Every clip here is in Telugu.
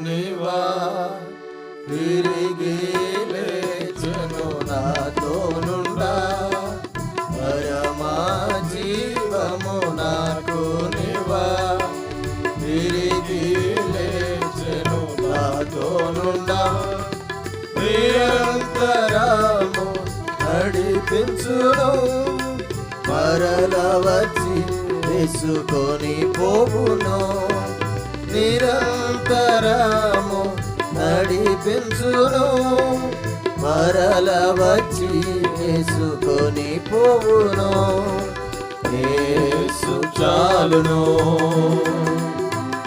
నీవా తిరిగి లేచెను నాతోనుండా పరమా జీవము నాకు నీవా తిరిగి లేచెను నాతోనుండా నిరంతరము నడిపించును మరల వచ్చి తీసుకొని పోవును నిరంతరము నడిపించును మరల వచ్చి తీసుకొని పోవును యేసు చాలును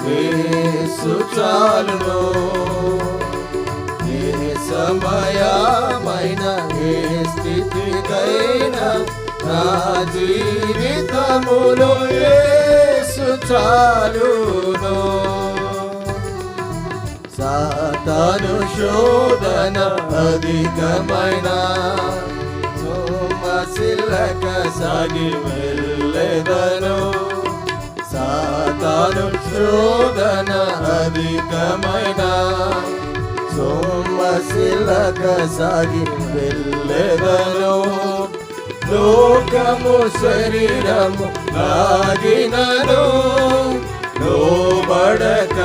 యేసు చాలును ఏ సమయమైన ఏ స్థితికైనా నా జీవితములో యేసు చాలును సాతాను శోధన అధికమైన సొమ్మసిల్లక సాగి వెళ్ళెదను సాతాను శోధన అధికమైన సొమ్మసిల్లక సాగి వెళ్ళెదను లోకము శరీరము లాగినను లోబడక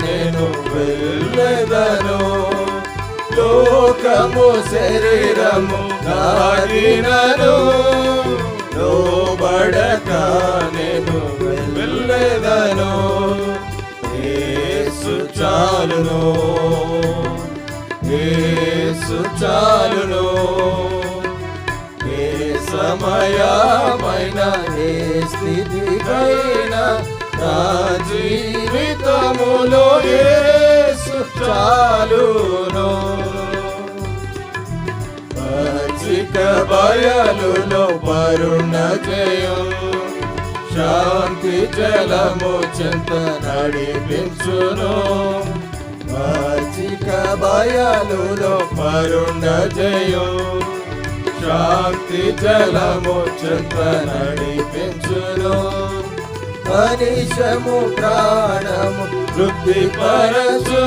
నేను వెళ్ళెదను లోకము శరీరము లాగినను లోబడక నేను వెళ్ళెదను యేసు చాలును యేసు చాలును సమయమైన ఏ స్థితికైనా నా జీవితములో యేసు చాలును పచ్చిక బయలులో పరుణ జయం శాంతి జలము చెంత నడిపించును పచ్చిక బయలులో పరుణ జయం శాంతి జలము చెంత నడిపించును మనిషము ప్రాణము వృద్ధిపరచు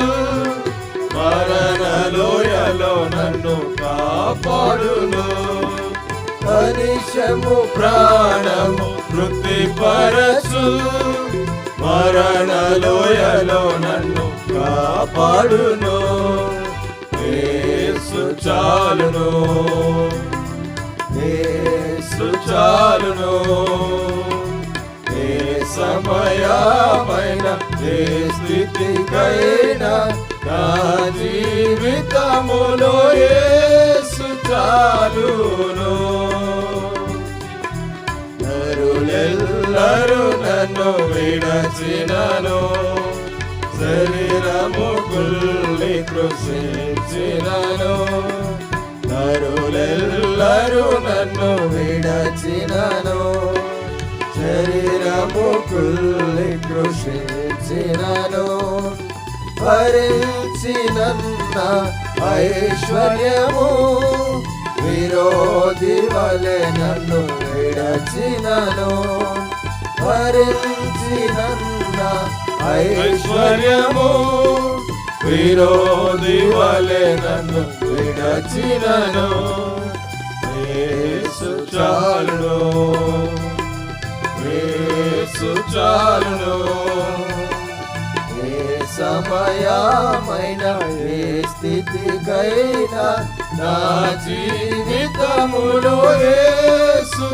మరణ లోయలో నన్ను కాపాడును మనిషము ప్రాణము వృద్ధిపరచు మరణ లోయలో నన్ను కాపాడును యేసు చాలును యేసు చాలును ఏ సమయమైన ఏ స్థితికైనా నా జీవితములో యేసు చాలును నరులెల్లరూ నన్ను విడచినను శరీరము కుల్లి కృషించినను నరులెల్లరూ నన్ను విడచినను శరీరము కుల్లి కృషించినను భరించినన్న ఐశ్వర్యము విరోధి వలె నన్ను విడచినను భరించినన్న ఐశ్వర్యము విరోధి వలె నన్ను విడచినను యేసు చాలును యేసు చాలును ఏ సమయమైన ఏ స్థితికైనా నా జీవితములో యేసు